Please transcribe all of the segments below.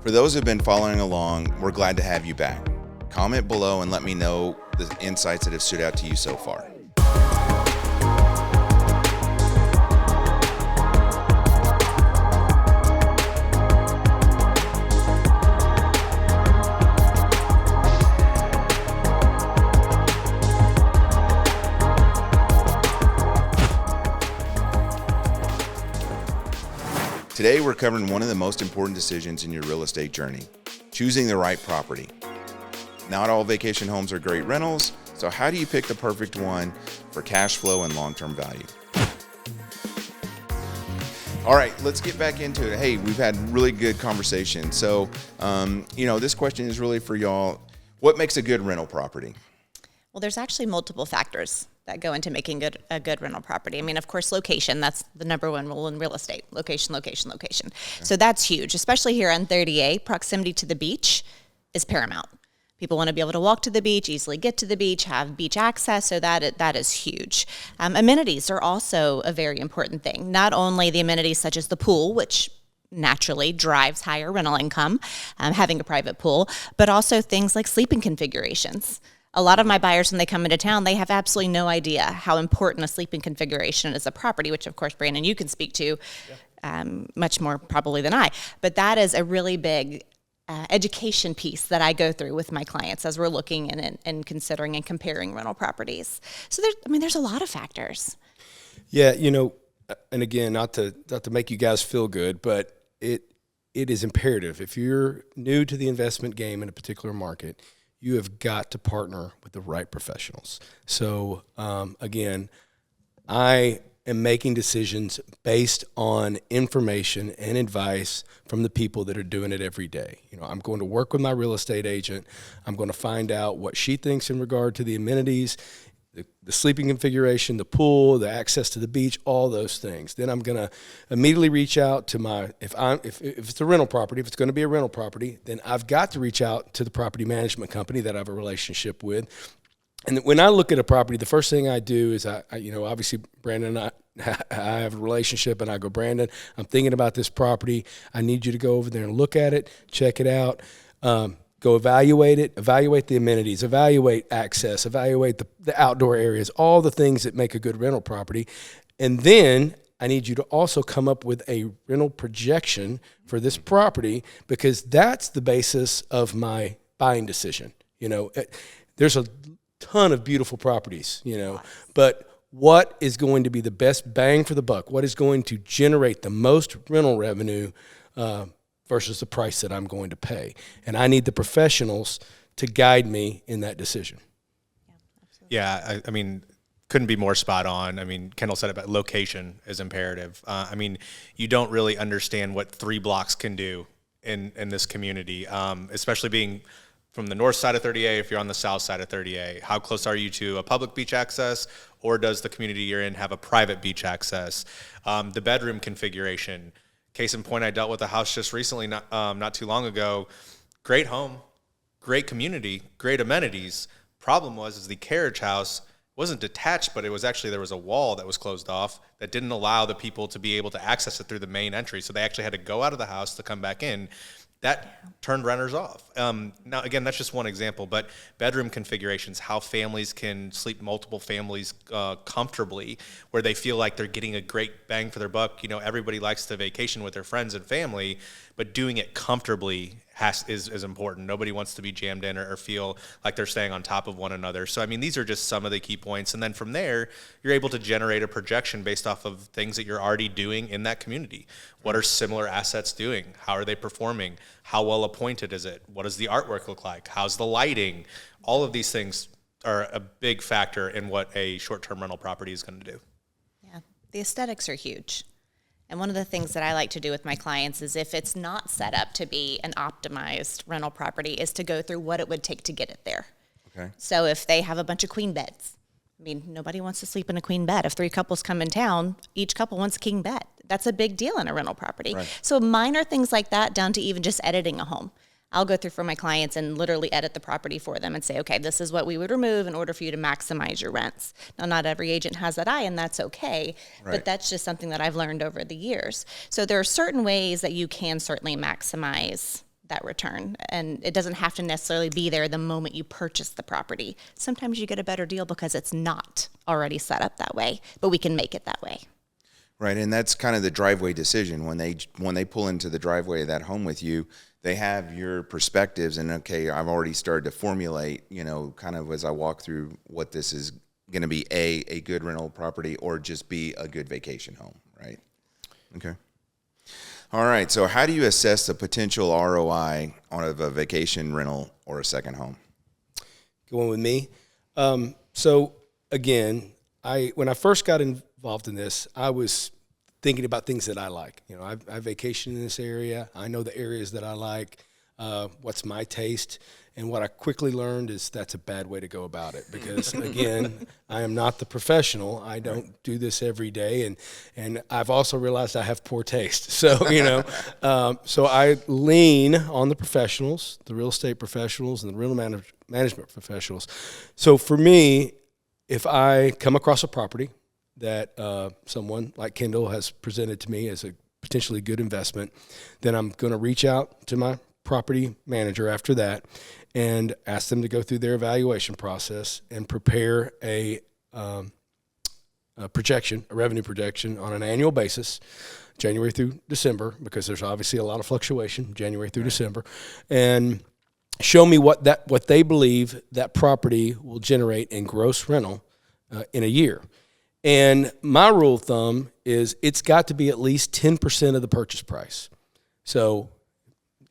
For those who've been following along, we're glad to have you back. Comment below and let me know the insights that have stood out to you so far. Today, we're covering one of the most important decisions in your real estate journey, choosing the right property. Not all vacation homes are great rentals, so how do you pick the perfect one for cash flow and long-term value? All right, let's get back into it. Hey, we've had really good conversation. So, this question is really for y'all. What makes a good rental property? Well, there's actually multiple factors that go into making a good rental property. I mean, of course, location, that's the number one rule in real estate. Location, location, location. Okay. So that's huge, especially here on 30A. Proximity to the beach is paramount. People want to be able to walk to the beach, easily get to the beach, have beach access, so that is huge. Amenities are also a very important thing. Not only the amenities such as the pool, which naturally drives higher rental income, having a private pool, but also things like sleeping configurations. A lot of my buyers, when they come into town, they have absolutely no idea how important a sleeping configuration is a property, which, of course, Brandon, you can speak to much more probably than I. But that is a really big education piece that I go through with my clients as we're looking and considering and comparing rental properties. So there's a lot of factors. Yeah, and again, not to make you guys feel good, but it is imperative. If you're new to the investment game in a particular market, you have got to partner with the right professionals. So, again, I am making decisions based on information and advice from the people that are doing it every day. I'm going to work with my real estate agent. I'm going to find out what she thinks in regard to the amenities, the sleeping configuration, the pool, the access to the beach, all those things. Then I'm going to immediately reach out to if it's a rental property, if it's going to be a rental property, then I've got to reach out to the property management company that I have a relationship with. And when I look at a property, the first thing I do is I obviously Brandon and I have a relationship, and I go, Brandon, I'm thinking about this property. I need you to go over there and look at it, check it out. Go evaluate it, evaluate the amenities, evaluate access, evaluate the outdoor areas, all the things that make a good rental property. And then I need you to also come up with a rental projection for this property, because that's the basis of my buying decision. There's a ton of beautiful properties, but what is going to be the best bang for the buck? What is going to generate the most rental revenue versus the price that I'm going to pay? And I need the professionals to guide me in that decision. Yeah, I mean, couldn't be more spot on. I mean, Kendall said about location is imperative. You don't really understand what 3 blocks can do in this community, especially being from the north side of 30A. If you're on the south side of 30A, how close are you to a public beach access, or does the community you're in have a private beach access? The bedroom configuration. Case in point, I dealt with a house just recently, not too long ago. Great home, great community, great amenities. Problem was the carriage house wasn't detached, but there was a wall that was closed off that didn't allow the people to be able to access it through the main entry. So they actually had to go out of the house to come back in. That turned renters off. Now, again, that's just one example, but bedroom configurations, how families can sleep multiple families comfortably, where they feel like they're getting a great bang for their buck. Everybody likes to vacation with their friends and family, but doing it comfortably is important. Nobody wants to be jammed in or feel like they're staying on top of one another. So, these are just some of the key points. And then from there, you're able to generate a projection based off of things that you're already doing in that community. What are similar assets doing? How are they performing? How well appointed is it? What does the artwork look like? How's the lighting? All of these things are a big factor in what a short-term rental property is going to do. Yeah, the aesthetics are huge. And one of the things that I like to do with my clients is, if it's not set up to be an optimized rental property, is to go through what it would take to get it there. Okay. So if they have a bunch of queen beds, nobody wants to sleep in a queen bed. If 3 couples come in town, each couple wants a king bed. That's a big deal in a rental property. Right. So minor things like that, down to even just editing a home. I'll go through for my clients and literally edit the property for them and say, okay, this is what we would remove in order for you to maximize your rents. Now, not every agent has that eye, and that's okay, but that's just something that I've learned over the years. So there are certain ways that you can certainly maximize that return. And it doesn't have to necessarily be there the moment you purchase the property. Sometimes you get a better deal because it's not already set up that way, but we can make it that way. Right, and that's kind of the driveway decision. When they pull into the driveway of that home with you, they have your perspectives, and okay, I've already started to formulate, kind of as I walk through what this is going to be, a good rental property, or just be a good vacation home, right? Okay. All right, so how do you assess the potential ROI on a vacation rental or a second home? Going with me. So again, when I first got involved in this, I was thinking about things that I like. I vacation in this area. I know the areas that I like, what's my taste. And what I quickly learned is that's a bad way to go about it, because again, I am not the professional. I don't do this every day. And I've also realized I have poor taste. So, so I lean on the professionals, the real estate professionals and the real management professionals. So for me, if I come across a property that someone like Kendall has presented to me as a potentially good investment, then I'm going to reach out to my property manager after that and ask them to go through their evaluation process and prepare a revenue projection on an annual basis, January through December, because there's obviously a lot of fluctuation, January through December, and show me what they believe that property will generate in gross rental in a year. And my rule of thumb is it's got to be at least 10% of the purchase price. So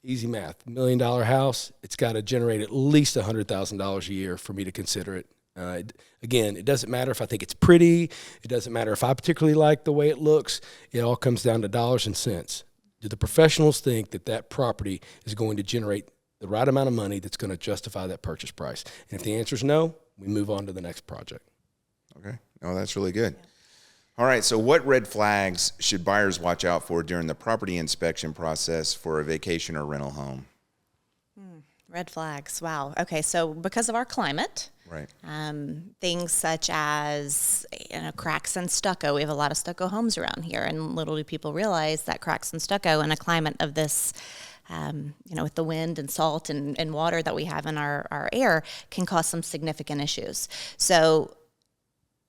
easy math, $1 million house, it's got to generate at least $100,000 a year for me to consider it. Again, it doesn't matter if I think it's pretty. It doesn't matter if I particularly like the way it looks. It all comes down to dollars and cents. Do the professionals think that property is going to generate the right amount of money that's going to justify that purchase price? And if the answer is no, we move on to the next project. Okay. Oh, that's really good. Yeah. All right. So what red flags should buyers watch out for during the property inspection process for a vacation or rental home? Red flags. Wow. Okay. So because of our climate, right, things such as cracks and stucco. We have a lot of stucco homes around here, and little do people realize that cracks and stucco in a climate of this, with the wind and salt and water that we have in our air, can cause some significant issues. So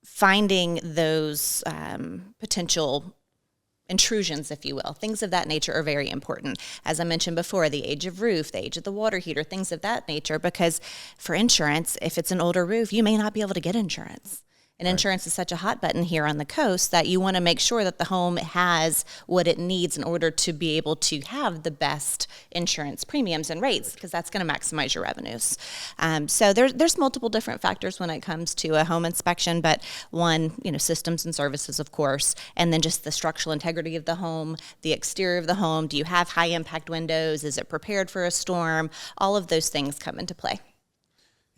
finding those potential intrusions, if you will, things of that nature are very important. As I mentioned before, the age of roof, the age of the water heater, things of that nature, because for insurance, if it's an older roof, you may not be able to get insurance. And insurance is such a hot button here on the coast that you want to make sure that the home has what it needs in order to be able to have the best insurance premiums and rates, because that's going to maximize your revenues. So there's multiple different factors when it comes to a home inspection, but one, systems and services, of course, and then just the structural integrity of the home, the exterior of the home. Do you have high impact windows? Is it prepared for a storm? All of those things come into play.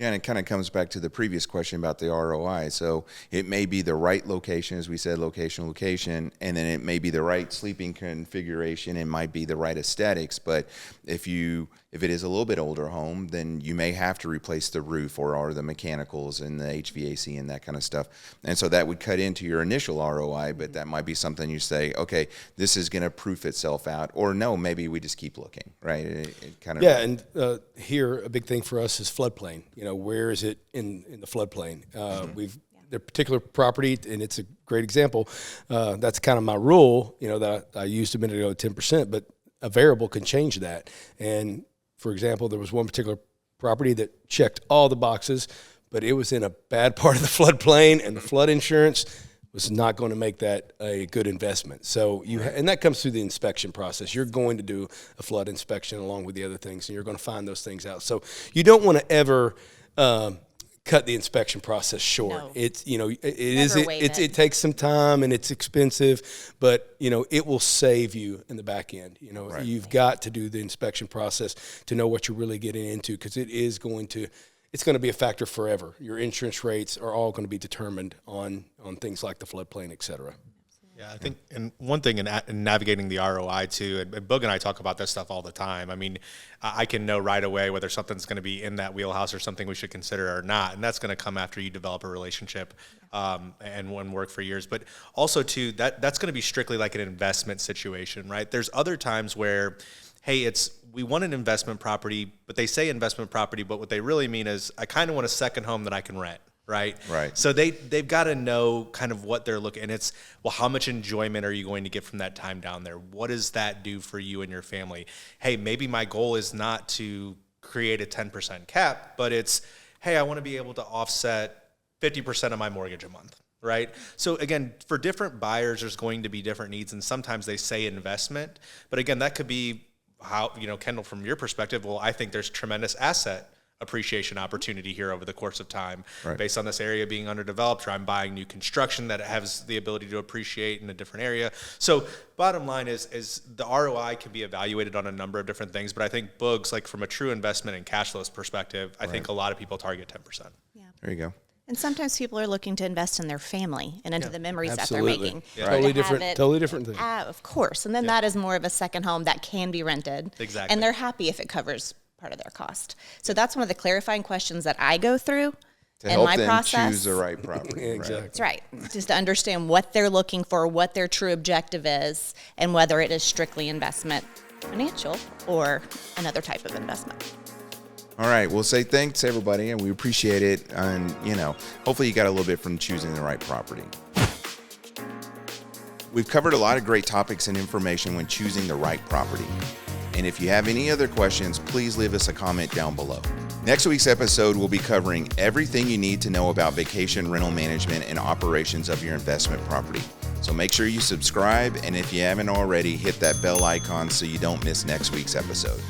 Yeah, and it kind of comes back to the previous question about the ROI. So it may be the right location, as we said, location, and then it may be the right sleeping configuration. It might be the right aesthetics. But if it is a little bit older home, then you may have to replace the roof or the mechanicals and the HVAC and that kind of stuff. And so that would cut into your initial ROI, but that might be something you say, okay, this is going to proof itself out. Or no, maybe we just keep looking, right? It kind of and here a big thing for us is floodplain. Where is it in the floodplain? We've the particular property, and it's a great example. That's kind of my rule, that I used a minute ago, 10%, but a variable can change that. And for example, there was one particular property that checked all the boxes, but it was in a bad part of the floodplain, and the flood insurance was not going to make that a good investment. So and that comes through the inspection process. You're going to do a flood inspection along with the other things, and you're going to find those things out. So you don't want to ever cut the inspection process short. No. It's it takes some time and it's expensive, but it will save you in the back end. You've got to do the inspection process to know what you're really getting into, because it's going to be a factor forever. Your insurance rates are all going to be determined on things like the floodplain, et cetera. Yeah, I think, and one thing in navigating the ROI too, and Boog and I talk about this stuff all the time. I mean, I can know right away whether something's going to be in that wheelhouse or something we should consider or not, and that's going to come after you develop a relationship and one work for years. But also too, that's going to be strictly like an investment situation, right? There's other times where, hey, we want an investment property, but they say investment property, but what they really mean is I kind of want a second home that I can rent. Right. So they've got to know kind of what they're looking, and it's, well, how much enjoyment are you going to get from that time down there? What does that do for you and your family? Hey, maybe my goal is not to create a 10% cap, but it's, hey, I want to be able to offset 50% of my mortgage a month. Right. So again, for different buyers, there's going to be different needs, and sometimes they say investment, but again, that could be how, Kendall, from your perspective, well, I think there's tremendous asset appreciation opportunity here over the course of time, based on this area being underdeveloped, or I'm buying new construction that has the ability to appreciate in a different area. So bottom line is the ROI can be evaluated on a number of different things, but I think Boog's, like, from a true investment and cash flows perspective, I think a lot of people target 10%. Yeah. There you go. And sometimes people are looking to invest in their family and into the memories Absolutely. that they're making. Yeah. Totally different thing. Of course. And then that is more of a second home that can be rented. Exactly. And they're happy if it covers part of their cost. So that's one of the clarifying questions that I go through To in help my them process. choose the right property. Exactly. That's right. Just to understand what they're looking for, what their true objective is, and whether it is strictly investment, financial, or another type of investment. All right. We'll say thanks, everybody, and we appreciate it. And, hopefully you got a little bit from choosing the right property. We've covered a lot of great topics and information when choosing the right property. And if you have any other questions, please leave us a comment down below. Next week's episode will be covering everything you need to know about vacation rental management and operations of your investment property. So make sure you subscribe, and if you haven't already, hit that bell icon so you don't miss next week's episode.